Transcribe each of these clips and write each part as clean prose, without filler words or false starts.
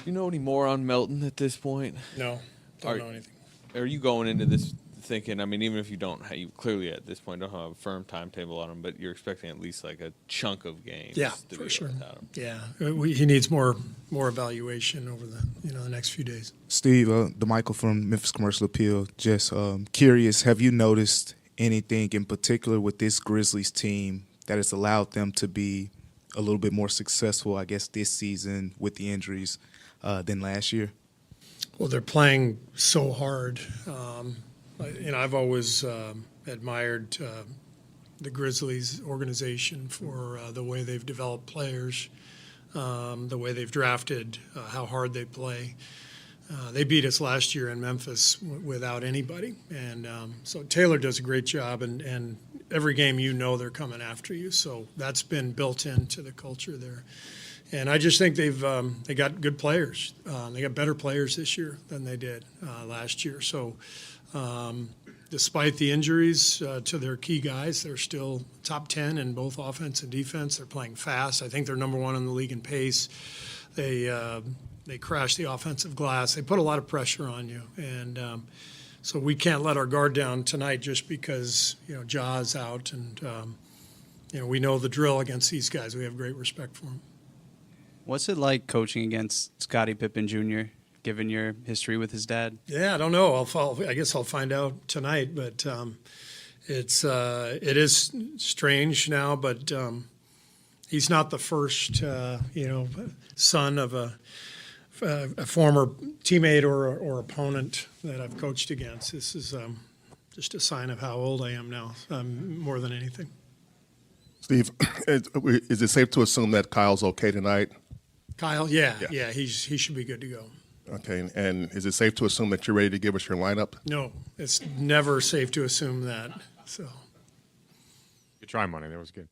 You know any more on Melton at this point? No, don't know anything. Are you going into this thinking, I mean, even if you don't, you clearly at this point don't have a firm timetable on him, but you're expecting at least like a chunk of games. Yeah, to for be sure. without him. Yeah, he needs more evaluation over the next few days. Steve, DeMichael from Memphis Commercial Appeal. Just curious, have you noticed anything in particular with this Grizzlies team that has allowed them to be a little bit more successful, I guess, this season with the injuries than last year? Well, they're playing so hard. I've always admired the Grizzlies organization for the way they've developed players, the way they've drafted, how hard they play. They beat us last year in Memphis without anybody, and so Taylor does a great job. And every game, they're coming after you. So that's been built into the culture there. And I just think they got good players. They got better players this year than they did last year. So despite the injuries to their key guys, they're still top 10 in both offense and defense. They're playing fast. I think they're number one in the league in pace. They crash the offensive glass. They put a lot of pressure on you. And so we can't let our guard down tonight just because, Ja's out. And, we know the drill against these guys. We have great respect for them. What's it like coaching against Scottie Pippen Jr., given your history with his dad? Yeah, I don't know. I guess I'll find out tonight. But it is strange now. But he's not the first, son of a former teammate or opponent that I've coached against. This is just a sign of how old I am now, more than anything. Steve, is it safe to assume that Kyle's okay tonight? Kyle, yeah, he should be good to go. Okay, and is it safe to assume that you're ready to give us your lineup? No, it's never safe to assume that. So, good try, Monty. That was good.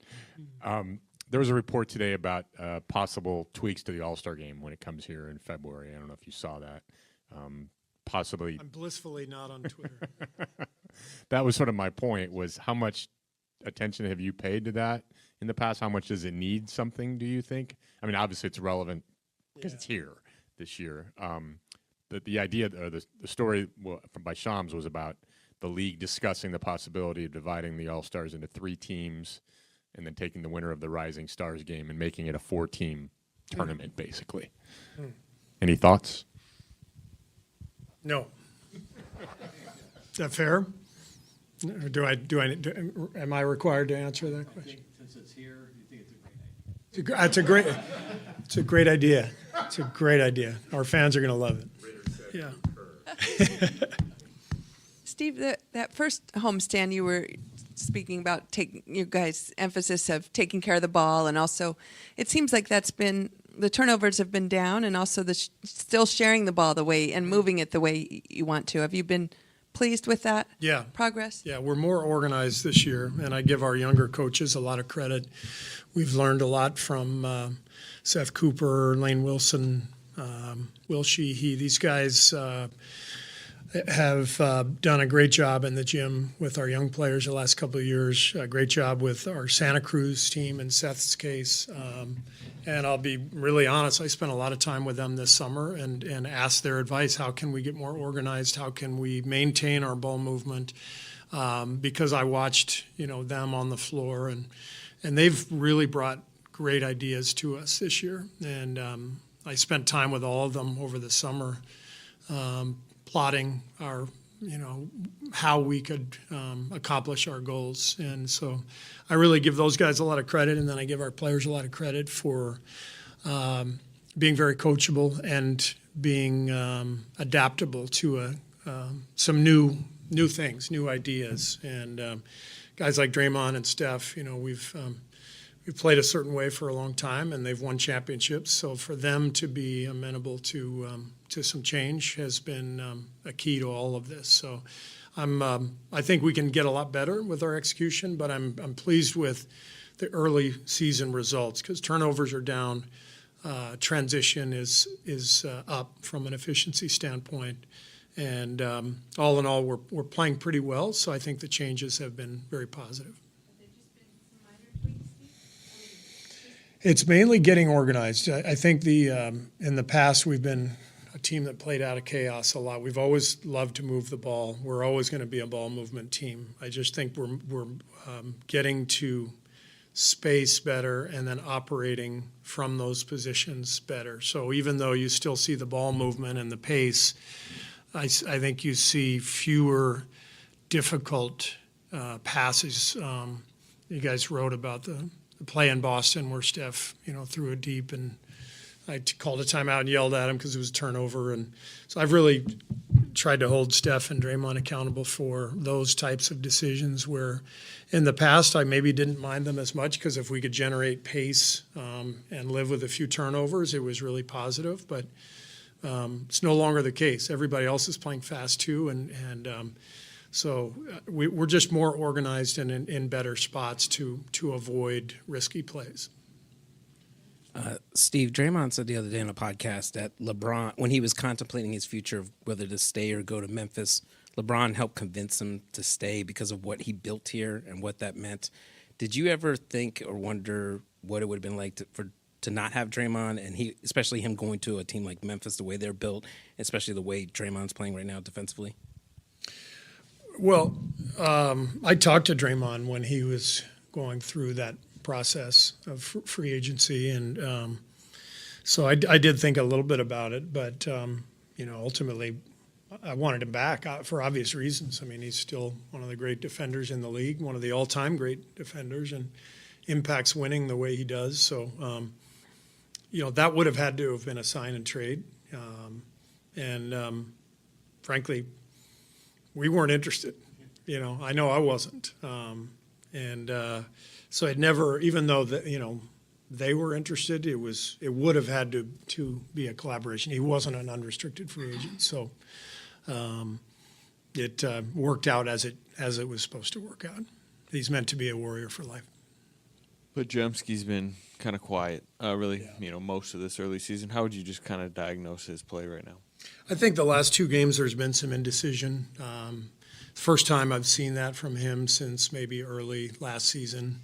There was a report today about possible tweaks to the All-Star game when it comes here in February. I don't know if you saw that. Possibly. I'm blissfully not on Twitter. That was sort of my point, was how much attention have you paid to that in the past? How much does it need something, do you think? I mean, obviously it's relevant because it's here this year. The idea, or the story by Shams was about the league discussing the possibility of dividing the All-Stars into 3 teams and then taking the winner of the Rising Stars game and making it a 4-team tournament, basically. Any thoughts? No. Is that fair? Or am I required to answer that question? Since it's here, you think it's a great idea? It's a great idea. It's a great idea. Our fans are going to love it. Yeah. Steve, that first homestand you were speaking about, taking you guys' emphasis of taking care of the ball, and also it seems like that's been, the turnovers have been down, and also the still sharing the ball the way and moving it the way you want to. Have you been pleased with that progress? Yeah, we're more organized this year, and I give our younger coaches a lot of credit. We've learned a lot from Seth Cooper, Lainn Wilson, Will Sheehey. These guys have done a great job in the gym with our young players the last couple of years, a great job with our Santa Cruz team in Seth's case. And I'll be really honest, I spent a lot of time with them this summer and asked their advice. How can we get more organized? How can we maintain our ball movement? Because I watched, them on the floor, and they've really brought great ideas to us this year. And I spent time with all of them over the summer, plotting our, how we could accomplish our goals. And so I really give those guys a lot of credit, and then I give our players a lot of credit for being very coachable and being adaptable to some new things, new ideas. And guys like Draymond and Steph, we've played a certain way for a long time, and they've won championships. So for them to be amenable to some change has been a key to all of this. So I think we can get a lot better with our execution, but I'm pleased with the early season results because turnovers are down, transition is up from an efficiency standpoint, and all in all, we're playing pretty well. So I think the changes have been very positive. It's mainly getting organized. I think in the past we've been a team that played out of chaos a lot. We've always loved to move the ball. We're always going to be a ball movement team. I just think we're getting to space better and then operating from those positions better. So even though you still see the ball movement and the pace, I think you see fewer difficult passes. You guys wrote about the play in Boston where Steph, threw it deep, and I called a timeout and yelled at him because it was a turnover. And so I've really tried to hold Steph and Draymond accountable for those types of decisions where in the past I maybe didn't mind them as much because if we could generate pace and live with a few turnovers, it was really positive. But it's no longer the case. Everybody else is playing fast too, and so we're just more organized and in better spots to avoid risky plays. Steve, Draymond said the other day on a podcast that LeBron, when he was contemplating his future of whether to stay or go to Memphis, LeBron helped convince him to stay because of what he built here and what that meant. Did you ever think or wonder what it would have been like to not have Draymond, and especially him going to a team like Memphis, the way they're built, especially the way Draymond's playing right now defensively? Well, I talked to Draymond when he was going through that process of free agency, and so I did think a little bit about it, but ultimately I wanted him back for obvious reasons. I mean, he's still one of the great defenders in the league, one of the all-time great defenders, and impacts winning the way he does. So that would have had to have been a sign and trade, and frankly, we weren't interested. I know I wasn't, so it never, even though they were interested, it would have had to be a collaboration. He wasn't an unrestricted free agent, so it worked out as it was supposed to work out. He's meant to be a Warrior for life. But Jemski's been kind of quiet, really. Most of this early season. How would you just kind of diagnose his play right now? I think the last two games there's been some indecision. First time I've seen that from him since maybe early last season.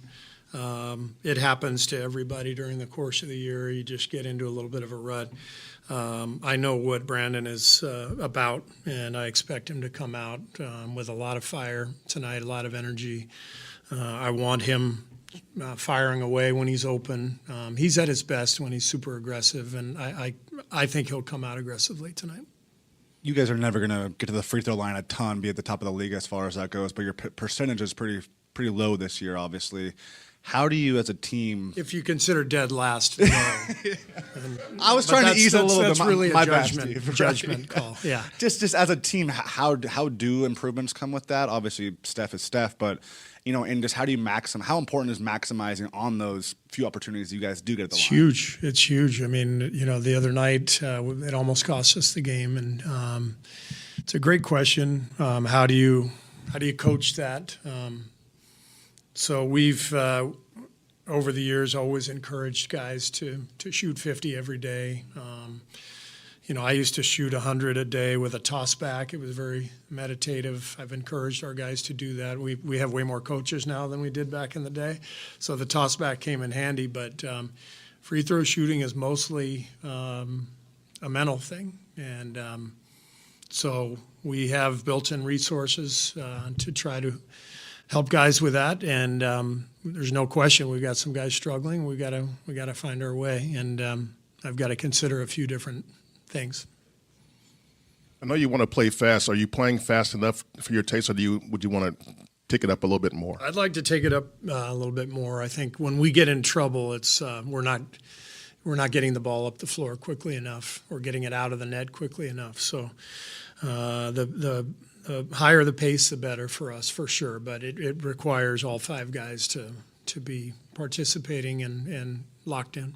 It happens to everybody during the course of the year. You just get into a little bit of a rut. I know what Brandon is about, and I expect him to come out with a lot of fire tonight, a lot of energy. I want him firing away when he's open. He's at his best when he's super aggressive, and I think he'll come out aggressively tonight. You guys are never going to get to the free throw line a ton, be at the top of the league as far as that goes, but your percentage is pretty low this year, obviously. How do you as a team... If you consider dead last, no. I was trying to ease a little bit. That's really my a judgment call. Yeah. Just as a team, how do improvements come with that? Obviously, Steph is Steph, but and just how do you how important is maximizing on those few opportunities you guys do get at the line? Huge. It's huge. I mean, the other night it almost cost us the game, and it's a great question. How do you coach that? So we've over the years always encouraged guys to shoot 50 every day. I used to shoot 100 a day with a toss back. It was very meditative. I've encouraged our guys to do that. We have way more coaches now than we did back in the day, so the toss back came in handy. But free throw shooting is mostly a mental thing, and so we have built-in resources to try to help guys with that. And there's no question we've got some guys struggling. We got to find our way, and I've got to consider a few different things. I know you want to play fast. Are you playing fast enough for your taste, or would you want to take it up a little bit more? I'd like to take it up a little bit more. I think when we get in trouble, it's we're not getting the ball up the floor quickly enough or getting it out of the net quickly enough. So the higher the pace, the better for us, for sure. But it requires all five guys to be participating and locked in.